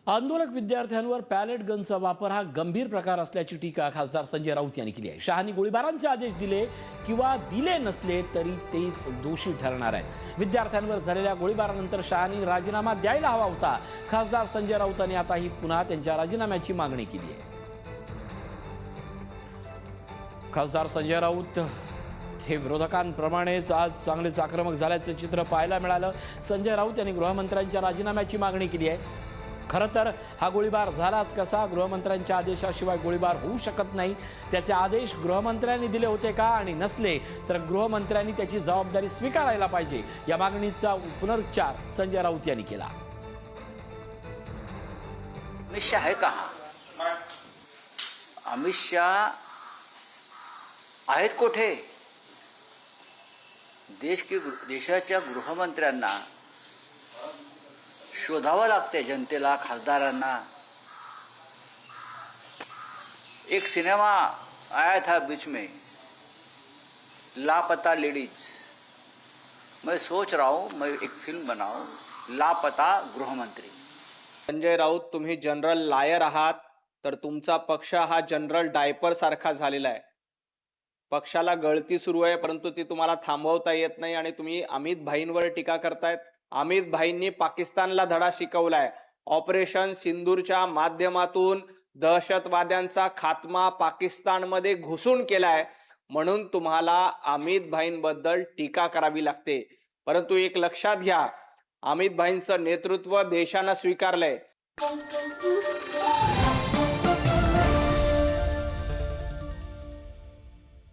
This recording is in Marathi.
आंदोलक विद्यार्थ्यांवर पॅलेट गनचा वापर हा गंभीर प्रकार असल्याची टीका खासदार संजय राऊत यांनी केली आहे। शहांनी गोळीबारांचे आदेश दिले किंवा दिले नसले तरी तेच दोषी ठरणार आहेत। विद्यार्थ्यांवर झालेल्या गोळीबारानंतर शहांनी राजीनामा द्यायला हवा होता। खासदार संजय राऊतांनी आताही पुन्हा त्यांच्या राजीनाम्याची मागणी केली आहे। खासदार संजय राऊत हे विरोधकांप्रमाणेच आज चांगलेच आक्रमक झाल्याचं चित्र पाहायला मिळालं। संजय राऊत यांनी गृहमंत्र्यांच्या राजीनाम्याची मागणी केली आहे। खरं तर हा गोळीबार झालाच कसा? गृहमंत्र्यांच्या आदेशाशिवाय गोळीबार होऊ शकत नाही। त्याचे आदेश गृहमंत्र्यांनी दिले होते का? आणि नसले तर गृहमंत्र्यांनी त्याची जबाबदारी स्वीकारायला पाहिजे। या मागणीचा पुनरुच्चार संजय राऊत यांनी केला। अमित शाह है कहाँ? अमित शाह आहेत कोठे? देशाच्या गृहमंत्र्यांना शोधावं लागते, जनतेला, खासदारांना। एक सिनेमा आया था बीच में, लापता लेडीज। मैं सोच रहा हूं मैं एक फिल्म बनाऊं, लापता गृहमंत्री। संजय राऊत, तुम्ही जनरल लायर आहात, तर तुमचा पक्ष हा जनरल डायपर सारखा झालेला आहे। पक्षाला गळती सुरू आहे, परंतु ती तुम्हाला थांबवता येत नाही आणि तुम्ही अमित भाईंवर टीका करतायत। अमित भाईंनी पाकिस्तानला धडा शिकवलाय। ऑपरेशन सिंदूरच्या माध्यमातून दहशतवाद्यांचा खात्मा पाकिस्तानमध्ये घुसून केलाय, म्हणून तुम्हाला अमित भाईंबद्दल टीका करावी लागते। परंतु एक लक्षात घ्या, अमित भाईंचं नेतृत्व देशानं स्वीकारलंय।